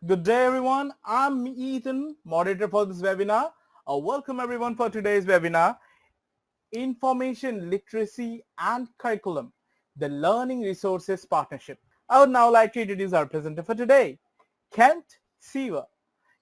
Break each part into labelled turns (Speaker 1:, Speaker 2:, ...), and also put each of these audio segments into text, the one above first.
Speaker 1: Good day, everyone. I'm Ethan, moderator for this webinar. Welcome everyone for today's webinar, Information Literacy and Curriculum, the Learning Resources Partnership. I would now like to introduce our presenter for today, Kent Seaver.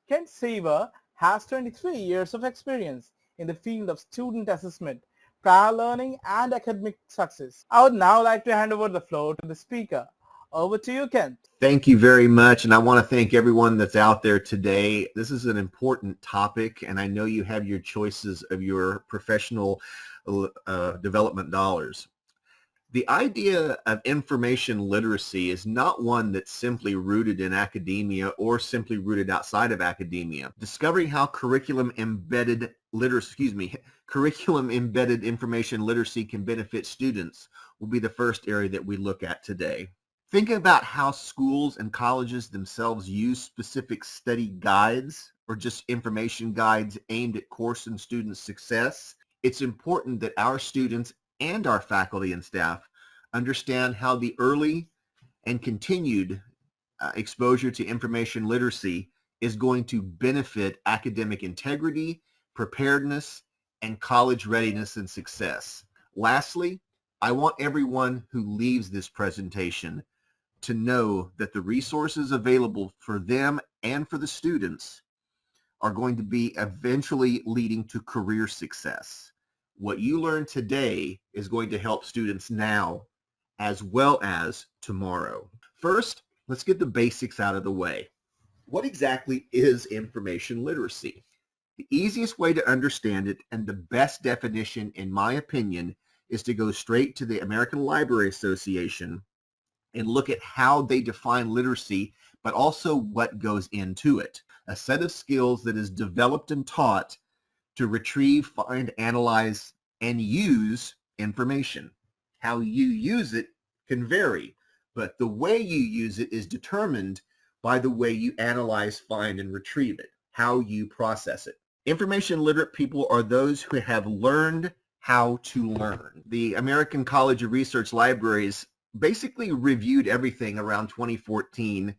Speaker 1: Kent Seaver has 23 years of experience in the field of student assessment, prior learning, and academic success. I would now like to hand over the floor to the speaker. Over to you, Kent.
Speaker 2: Thank you very much, and I want to thank everyone that's out there today. This is an important topic, and I know you have your choices of your professional development dollars. The idea of information literacy is not one that's simply rooted in academia or simply rooted outside of academia. Discovering how curriculum-embedded information literacy can benefit students will be the first area that we look at today. Think about how schools and colleges themselves use specific study guides or just information guides aimed at course and student success. It's important that our students and our faculty and staff understand how the early and continued exposure to information literacy is going to benefit academic integrity, preparedness, and college readiness and success. Lastly, I want everyone who leaves this presentation to know that the resources available for them and for the students are going to be eventually leading to career success. What you learn today is going to help students now as well as tomorrow. First, let's get the basics out of the way. What exactly is information literacy? The easiest way to understand it, and the best definition, in my opinion, is to go straight to the American Library Association and look at how they define literacy, but also what goes into it. A set of skills that is developed and taught to retrieve, find, analyze, and use information. How you use it can vary, but the way you use it is determined by the way you analyze, find, and retrieve it, how you process it. Information literate people are those who have learned how to learn. The American College of Research Libraries basically reviewed everything around 2014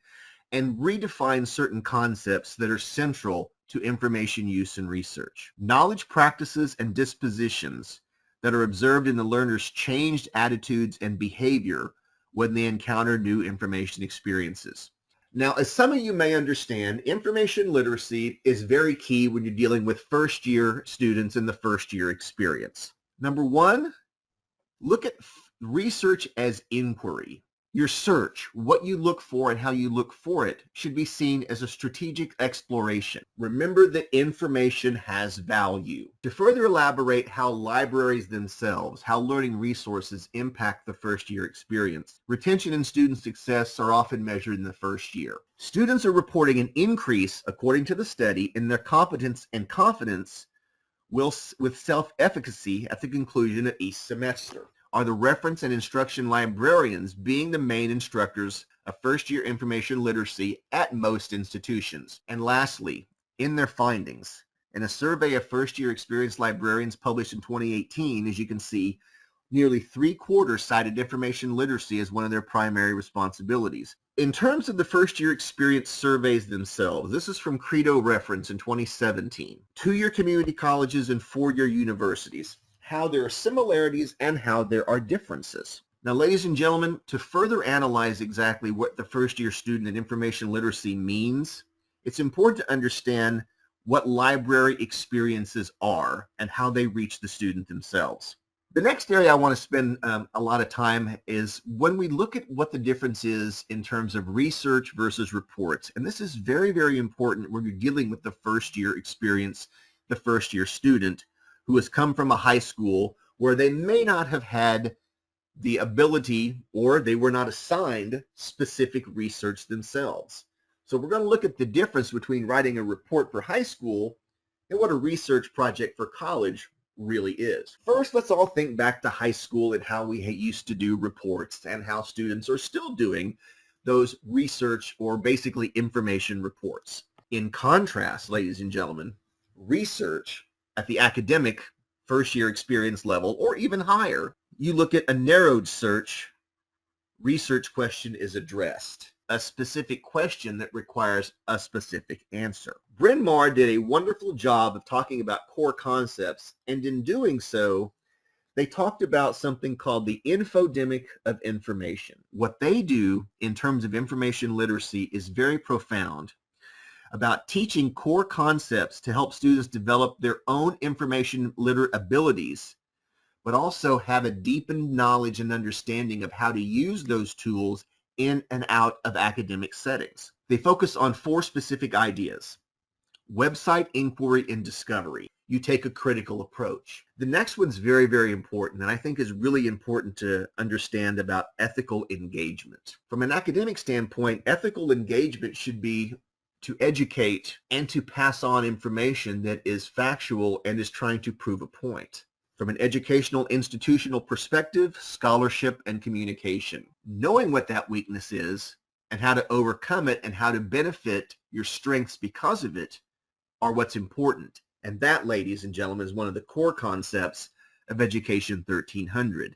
Speaker 2: and redefined certain concepts that are central to information use and research. Knowledge practices and dispositions that are observed in the learner's changed attitudes and behavior when they encounter new information experiences. Now, as some of you may understand, information literacy is very key when you're dealing with first-year students in the first-year experience. Number one, look at research as inquiry. Your search, what you look for and how you look for it, should be seen as a strategic exploration. Remember that information has value. To further elaborate how libraries themselves, how learning resources impact the first year experience, retention and student success are often measured in the first year. Students are reporting an increase, according to the study, in their competence and confidence with self-efficacy at the conclusion of each semester. Are the reference and instruction librarians being the main instructors of first-year information literacy at most institutions? And lastly, in their findings, in a survey of first-year experienced librarians published in 2018, as you can see, nearly 3/4 cited information literacy as one of their primary responsibilities. In terms of the first-year experience surveys themselves, this is from Credo Reference in 2017. 2-year community colleges and 4-year universities, how there are similarities and how there are differences. Now, ladies and gentlemen, to further analyze exactly what the first-year student in information literacy means, it's important to understand what library experiences are and how they reach the student themselves. The next area I want to spend a lot of time is when we look at what the difference is in terms of research versus reports. And this is very, very important when you're dealing with the first-year experience, the first-year student who has come from a high school where they may not have had the ability or they were not assigned specific research themselves. So we're going to look at the difference between writing a report for high school and what a research project for college really is. First, let's all think back to high school and how we used to do reports and how students are still doing those research or basically information reports. In contrast, ladies and gentlemen, research at the academic first-year experience level or even higher, you look at a narrowed search, research question is addressed. a specific question that requires a specific answer. Bryn Mawr did a wonderful job of talking about core concepts, and in doing so, they talked about something called the infodemic of information. What they do in terms of information literacy is very profound, about teaching core concepts to help students develop their own information literate abilities, but also have a deepened knowledge and understanding of how to use those tools in and out of academic settings. They focus on 4 specific ideas: website inquiry and discovery. You take a critical approach. The next one's very, very important, and I think is really important to understand about ethical engagement. From an academic standpoint, ethical engagement should be to educate and to pass on information that is factual and is trying to prove a point. From an educational institutional perspective, scholarship and communication. Knowing what that weakness is and how to overcome it and how to benefit your strengths because of it are what's important. And that, ladies and gentlemen, is one of the core concepts of Education 1300.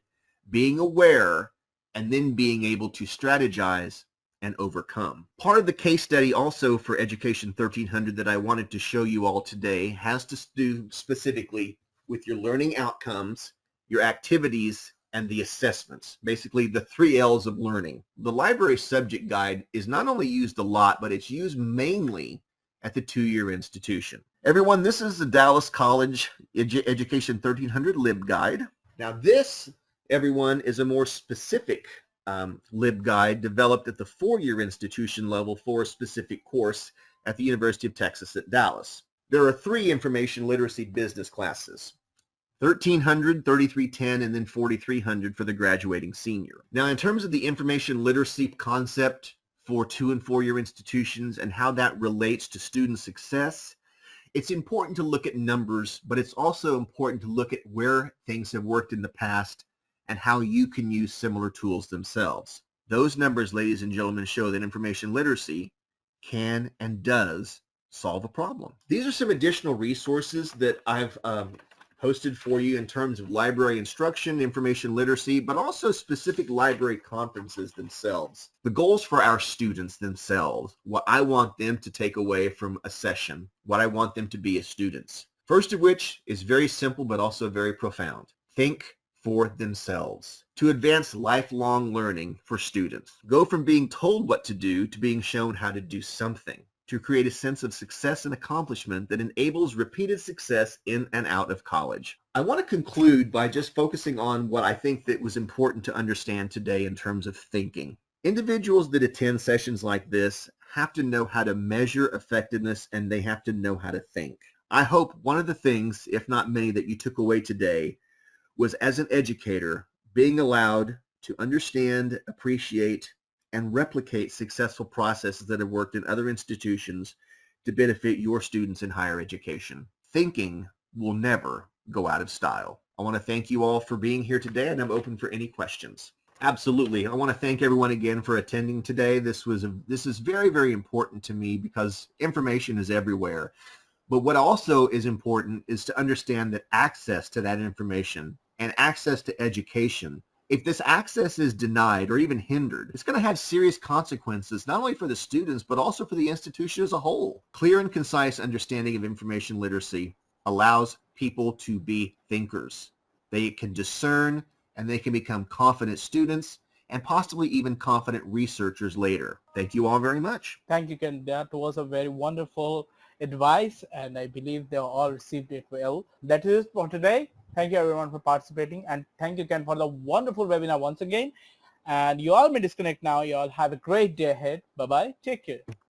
Speaker 2: Being aware and then being able to strategize and overcome. Part of the case study also for Education 1300 that I wanted to show you all today has to do specifically with your learning outcomes, your activities, and the assessments, basically the 3 L's of learning. The library subject guide is not only used a lot, but it's used mainly at the 2-year institution. Everyone, this is the Dallas College Education 1300 LibGuide. Now this, everyone, is a more specific LibGuide developed at the 4-year institution level for a specific course at the University of Texas at Dallas. There are 3 information literacy business classes: 1300, 3310, and then 4300 for the graduating senior. Now, in terms of the information literacy concept for 2- and 4-year institutions and how that relates to student success, it's important to look at numbers, but it's also important to look at where things have worked in the past and how you can use similar tools themselves. Those numbers, ladies and gentlemen, show that information literacy can and does solve a problem. These are some additional resources that I've posted for you in terms of library instruction, information literacy, but also specific library conferences themselves. The goals for our students themselves, what I want them to take away from a session, what I want them to be as students. First of which is very simple but also very profound. Think for themselves. To advance lifelong learning for students. Go from being told what to do to being shown how to do something. To create a sense of success and accomplishment that enables repeated success in and out of college. I want to conclude by just focusing on what I think that was important to understand today in terms of thinking. Individuals that attend sessions like this have to know how to measure effectiveness, and they have to know how to think. I hope one of the things, if not many, that you took away today was, as an educator, being allowed to understand, appreciate, and replicate successful processes that have worked in other institutions to benefit your students in higher education. Thinking will never go out of style. I want to thank you all for being here today, and I'm open for any questions. Absolutely. I want to thank everyone again for attending today. This is very, very important to me because information is everywhere. But what also is important is to understand that access to that information and access to education, if this access is denied or even hindered, it's going to have serious consequences, not only for the students, but also for the institution as a whole. Clear and concise understanding of information literacy allows people to be thinkers. They can discern and they can become confident students and possibly even confident researchers later. Thank you all very much.
Speaker 1: Thank you, Ken. That was a very wonderful advice, and I believe they all received it well. That is it for today. Thank you everyone for participating, and thank you, Ken, for the wonderful webinar once again. And you all may disconnect now. You all have a great day ahead. Bye-bye. Take care.